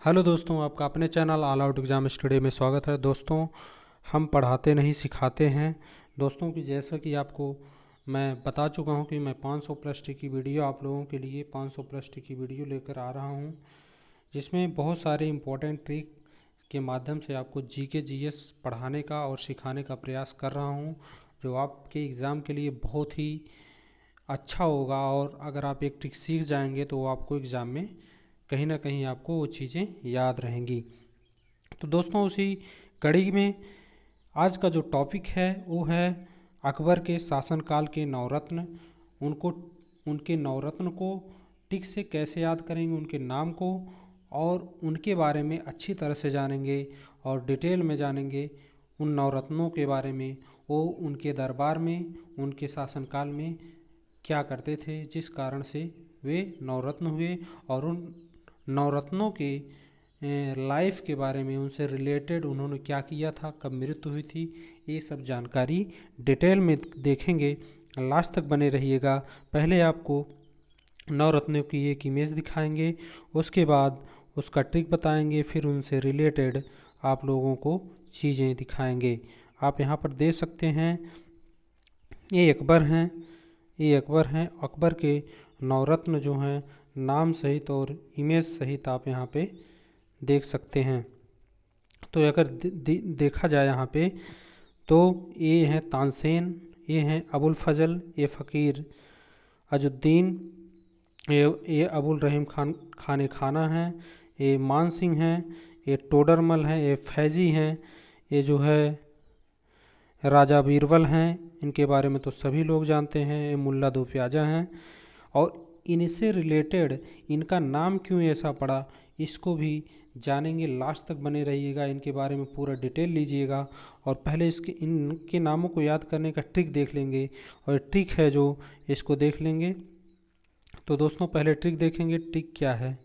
Hello दोस्तों, आपका अपने channel all out exam study में स्वागत है। दोस्तों, हम पढ़ाते नहीं सिखाते हैं। दोस्तों की जैसा कि आपको मैं बता चुका हूं कि मैं 500 प्लस टी की वीडियो आप लोगों के लिए 500 प्लस टी की वीडियो लेकर आ रहा हूं, जिसमें बहुत सारे इम्पोर्टेंट ट्रिक के माध्यम से आपको जीके जीएस पढ़ाने का और सिखाने का प्रयास कर रहा हूं, जो आपके एग्ज़ाम के लिए बहुत ही अच्छा होगा। और अगर आप एक ट्रिक सीख जाएंगे तो वो आपको एग्ज़ाम में कहीं ना कहीं आपको वो चीज़ें याद रहेंगी। तो दोस्तों, उसी कड़ी में आज का जो टॉपिक है वो है अकबर के शासनकाल के नवरत्न। उनको उनके नवरत्न को टिक से कैसे याद करेंगे, उनके नाम को, और उनके बारे में अच्छी तरह से जानेंगे और डिटेल में जानेंगे उन नवरत्नों के बारे में। वो उनके दरबार में, उनके शासनकाल में क्या करते थे, जिस कारण से वे नवरत्न हुए, और उन नवरत्नों के लाइफ के बारे में, उनसे रिलेटेड उन्होंने क्या किया था, कब मृत्यु हुई थी, ये सब जानकारी डिटेल में देखेंगे। लास्ट तक बने रहिएगा। पहले आपको नवरत्नों की एक इमेज दिखाएंगे, उसके बाद उसका ट्रिक बताएंगे, फिर उनसे रिलेटेड आप लोगों को चीज़ें दिखाएंगे। आप यहाँ पर देख सकते हैं, ये अकबर हैं। अकबर के नवरत्न जो हैं, नाम सहित और इमेज सहित आप यहाँ पे देख सकते हैं। तो अगर देखा जाए यहाँ पे, तो ये हैं तानसेन, ये हैं अबुल फजल, ये फ़कीर अजुद्दीन, ये अबुल रहीम खाने खाना हैं, ये मान सिंह हैं, ये टोडरमल हैं, ये फैजी हैं, ये जो है राजा बीरबल हैं। इनके बारे में तो सभी लोग जानते हैं। ये मुल्ला दो प्याजा हैं। और इनसे रिलेटेड इनका नाम क्यों ऐसा पड़ा, इसको भी जानेंगे। लास्ट तक बने रहिएगा, इनके बारे में पूरा डिटेल लीजिएगा। और पहले इनके नामों को याद करने का ट्रिक देख लेंगे, और ट्रिक है जो इसको देख लेंगे। तो दोस्तों, पहले ट्रिक देखेंगे। ट्रिक क्या है?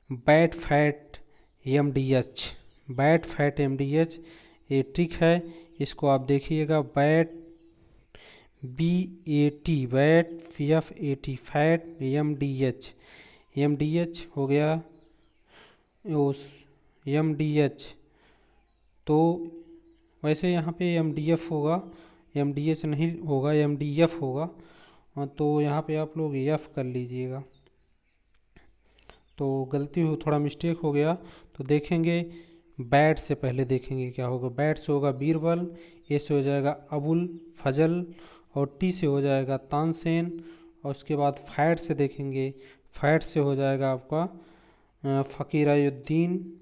Bat fat MDH, bat fat MDH ये ट्रिक है। इसको आप देखिएगा। Bat BAT, bat FAT, fat MDH हो गया। उस MDH, तो वैसे यहाँ पे MDF होगा, MDH नहीं होगा, MDF होगा। तो यहाँ पे आप लोग F कर लीजिएगा। तो गलती हो, थोड़ा मिस्टेक हो गया। तो देखेंगे, बैट से पहले देखेंगे क्या होगा। बैट से होगा बीरबल, ए से हो जाएगा अबुल फजल, और टी से हो जाएगा तानसेन। और उसके बाद फैट से देखेंगे, फैट से हो जाएगा आपका फ़कीरुद्दीन,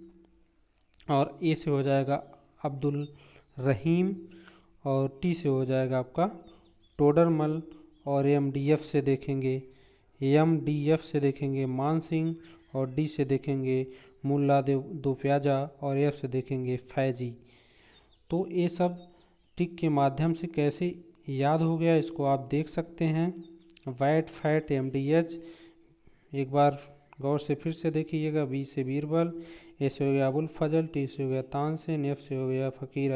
और ए से हो जाएगा अब्दुल रहीम, और टी से हो जाएगा आपका टोडरमल। और MDF से देखेंगे, MDF से देखेंगे मान सिंह, और डी से देखेंगे मुल्ला दो प्याजा, और एफ से देखेंगे फैजी। तो ये सब टिक के माध्यम से कैसे याद हो गया, इसको आप देख सकते हैं। बैट फैट MDH एक बार गौर से फिर से देखिएगा। बी से बीरबल, ए से हो गया अबुल फजल, टी से हो गया तानसेन, एफ से हो गया फ़कीर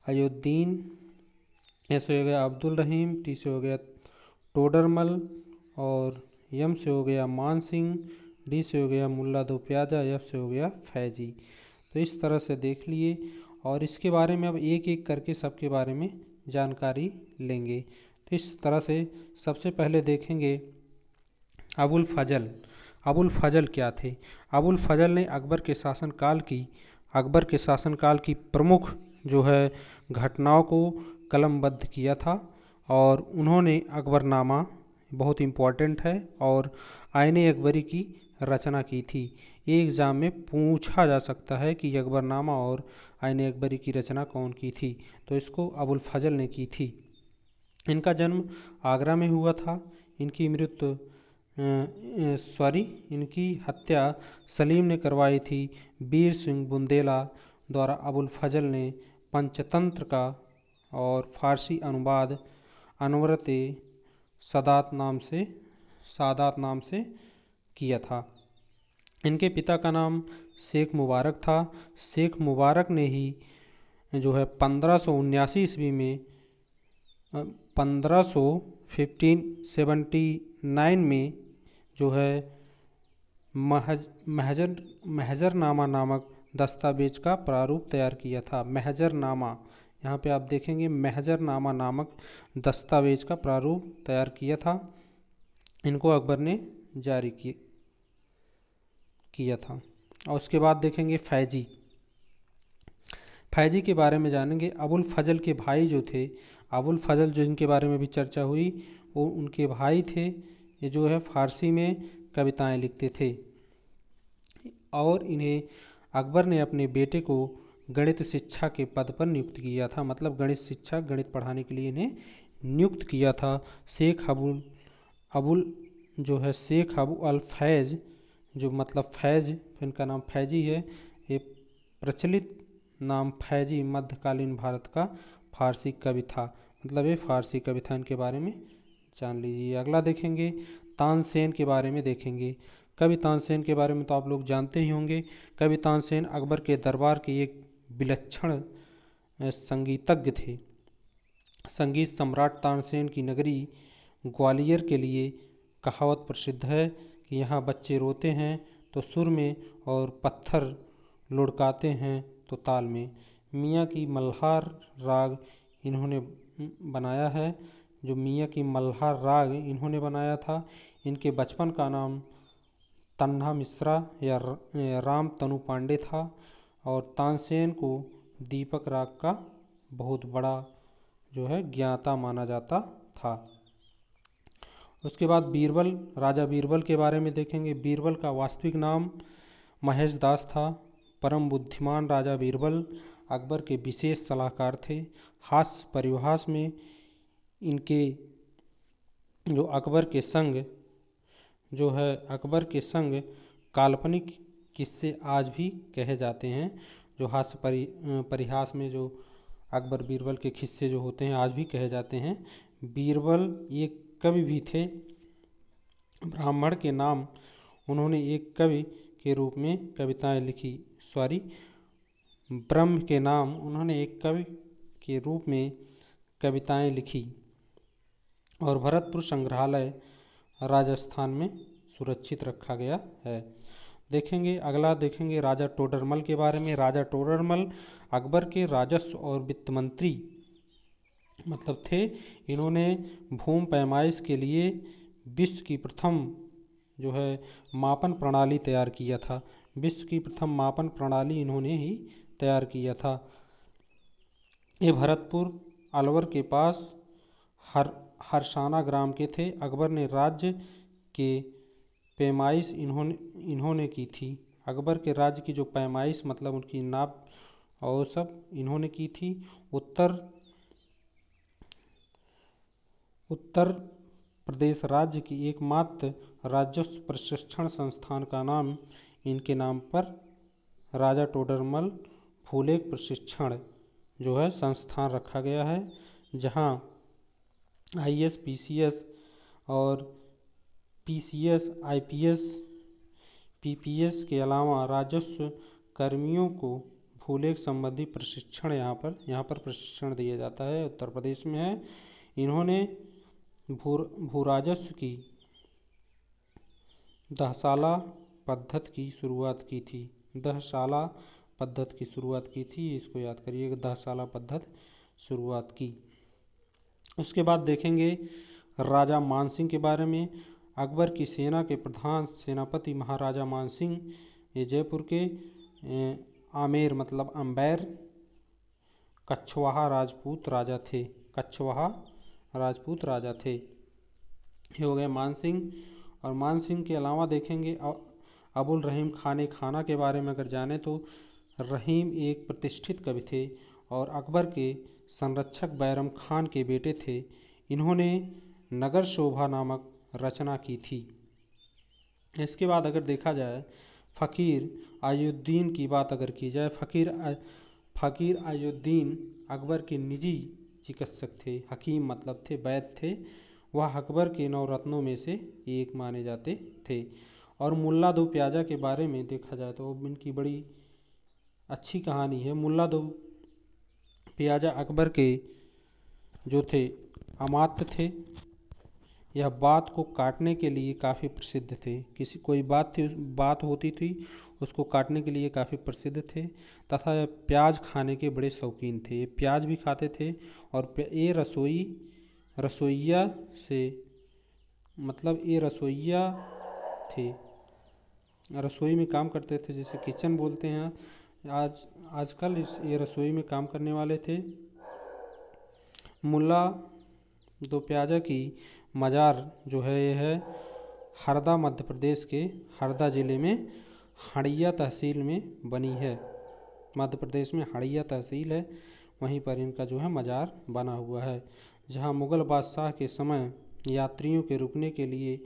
अयुद्दीन, ए से हो गया अब्दुल रहीम, टी से हो गया टोडरमल, और यम से हो गया मान सिंह, डी से हो गया मुल्ला दो प्याजा, एफ से हो गया फैजी। तो इस तरह से देख लिए, और इसके बारे में अब एक एक करके सबके बारे में जानकारी लेंगे। तो इस तरह से सबसे पहले देखेंगे अबुल फजल। अबुल फजल क्या थे? अबुल फजल ने अकबर के शासनकाल की प्रमुख जो है घटनाओं को कलमबद्ध किया था, और उन्होंने अकबरनामा, बहुत इम्पोर्टेंट है, और आईने अकबरी की रचना की थी। ये एग्ज़ाम में पूछा जा सकता है कि अकबरनामा और आईने अकबरी की रचना कौन की थी, तो इसको अबुल फजल ने की थी। इनका जन्म आगरा में हुआ था। इनकी मृत्यु इनकी हत्या सलीम ने करवाई थी। वीर सिंह बुंदेला द्वारा अबुल फजल ने पंचतंत्र का और फारसी अनुवाद अनवरत सादात नाम से किया था। इनके पिता का नाम शेख मुबारक था। शेख मुबारक ने ही जो है 1579 ईस्वी में 1579 में जो है महजरनामा नामक दस्तावेज का प्रारूप तैयार किया था। महजरनामा, यहाँ पे आप देखेंगे महजरनामा नामक दस्तावेज का प्रारूप तैयार किया था। इनको अकबर ने जारी किया था। और उसके बाद देखेंगे फैजी। फैजी के बारे में जानेंगे। अबुल फजल के भाई जो थे, अबुल फजल जो इनके बारे में भी चर्चा हुई, वो उनके भाई थे। ये जो है फारसी में कविताएं लिखते थे और इन्हें अकबर ने अपने बेटे को गणित शिक्षा के पद पर नियुक्त किया था। मतलब गणित शिक्षा, गणित पढ़ाने के लिए इन्हें नियुक्त किया था। शेख अबुल जो है शेख अबू अल फैज, जो मतलब फैज, इनका नाम फैजी है। ये प्रचलित नाम फैजी मध्यकालीन भारत का फारसी कवि था। मतलब ये फारसी कवि था। इनके बारे में जान लीजिए। अगला देखेंगे तानसेन के बारे में देखेंगे। कवि तानसेन के बारे में तो आप लोग जानते ही होंगे। कवि तानसेन अकबर के दरबार के एक विलक्षण संगीतज्ञ थे। संगीत सम्राट तानसेन की नगरी ग्वालियर के लिए कहावत प्रसिद्ध है कि यहाँ बच्चे रोते हैं तो सुर में और पत्थर लुढ़काते हैं तो ताल में। मियाँ की मल्हार राग इन्होंने बनाया है। जो मियाँ की मल्हार राग इन्होंने बनाया था। इनके बचपन का नाम तन्हा मिश्रा या राम तनु पांडे था। और तानसेन को दीपक राग का बहुत बड़ा जो है ज्ञाता माना जाता था। उसके बाद बीरबल, राजा बीरबल के बारे में देखेंगे। बीरबल का वास्तविक नाम महेश दास था। परम बुद्धिमान राजा बीरबल अकबर के विशेष सलाहकार थे। हास्य परिहास में इनके जो अकबर के संग काल्पनिक किस्से आज भी कहे जाते हैं। जो हास्य परिहास में जो अकबर बीरबल के किस्से जो होते हैं आज भी कहे जाते हैं। बीरबल एक कवि भी थे। ब्राह्मण के नाम उन्होंने एक कवि के रूप में कविताएं लिखी। ब्रह्म के नाम उन्होंने एक कवि के रूप में कविताएं लिखी। और भरतपुर संग्रहालय राजस्थान में सुरक्षित रखा गया है। देखेंगे अगला देखेंगे राजा टोडरमल के बारे में। राजा टोडरमल अकबर के राजस्व और वित्त मंत्री मतलब थे। इन्होंने भूमि पैमाइश के लिए विश्व की प्रथम जो है मापन प्रणाली तैयार किया था। विश्व की प्रथम मापन प्रणाली इन्होंने ही तैयार किया था। ये भरतपुर अलवर के पास हरसाना ग्राम के थे। अकबर ने राज्य के पैमाइश इन्होंने की थी। अकबर के राज्य की जो पैमाइश मतलब उनकी नाप और सब इन्होंने की थी। उत्तर प्रदेश राज्य की एकमात्र राजस्व प्रशिक्षण संस्थान का नाम इनके नाम पर राजा टोडरमल फूलेक प्रशिक्षण जो है संस्थान रखा गया है। जहां IAS, PCS और PCS, IPS, PPS के अलावा राजस्व कर्मियों को फूलेक संबंधी प्रशिक्षण यहाँ पर प्रशिक्षण दिया जाता है। उत्तर प्रदेश में है। इन्होंने भू राजस्व की दहसाला पद्धति की शुरुआत की थी। दहसाला पद्धति की शुरुआत की थी, इसको याद करिएगा, दहसाला पद्धति शुरुआत की। उसके बाद देखेंगे राजा मानसिंह के बारे में। अकबर की सेना के प्रधान सेनापति महाराजा मानसिंह ये जयपुर के आमेर मतलब अम्बैर कछवाहा राजपूत राजा थे। कछवाहा राजपूत राजा थे। ये हो गए मानसिंह। और मानसिंह के अलावा देखेंगे अबुल रहीम खाना के बारे में अगर जाने तो रहीम एक प्रतिष्ठित कवि थे और अकबर के संरक्षक बैरम खान के बेटे थे। इन्होंने नगर शोभा नामक रचना की थी। इसके बाद अगर देखा जाए फ़कीर आयुद्दीन की बात अगर की जाए, फ़कीर आयुद्दीन अकबर के निजी चिकित्सक थे। हकीम मतलब थे, वैद्य थे। वह अकबर के 9 रत्नों में से एक माने जाते थे। और मुल्ला दो प्याजा के बारे में देखा जाए तो इनकी बड़ी अच्छी कहानी है। मुल्ला दो प्याजा अकबर के जो थे अमात्य थे। यह बात को काटने के लिए काफ़ी प्रसिद्ध थे। किसी कोई बात होती थी, उसको काटने के लिए काफ़ी प्रसिद्ध थे, तथा यह प्याज खाने के बड़े शौकीन थे। ये प्याज भी खाते थे और ये रसोइया से मतलब ये रसोइया थे, रसोई में काम करते थे, जिसे किचन बोलते हैं आजकल। ये रसोई में काम करने वाले थे। मुल्ला दो प्याजा की मज़ार जो है ये है हरदा, मध्य प्रदेश के हरदा ज़िले में हड़िया तहसील में बनी है। मध्य प्रदेश में हड़िया तहसील है, वहीं पर इनका जो है मज़ार बना हुआ है, जहां मुग़ल बादशाह के समय यात्रियों को रुकने के लिए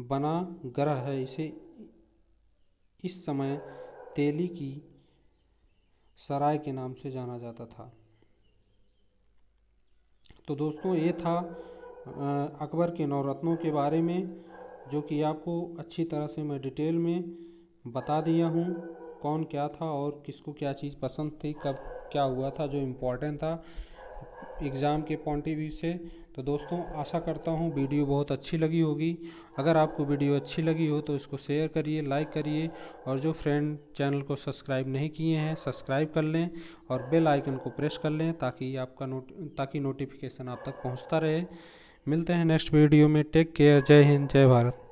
बना गृह है। इसे इस समय तेली की सराय के नाम से जाना जाता था। तो दोस्तों, ये था अकबर के नवरत्नों के बारे में, जो कि आपको अच्छी तरह से मैं डिटेल में बता दिया हूँ। कौन क्या था और किसको क्या चीज़ पसंद थी, कब क्या हुआ था, जो इम्पोर्टेंट था एग्ज़ाम के पॉइंट ऑफ व्यू से। तो दोस्तों, आशा करता हूँ वीडियो बहुत अच्छी लगी होगी। अगर आपको वीडियो अच्छी लगी हो तो इसको शेयर करिए, लाइक करिए, और जो फ्रेंड चैनल को सब्सक्राइब नहीं किए हैं सब्सक्राइब कर लें और बेल आइकन को प्रेस कर लें, ताकि नोटिफिकेशन आप तक पहुँचता रहे। मिलते हैं नेक्स्ट वीडियो में। Take care. जय हिंद, जय भारत।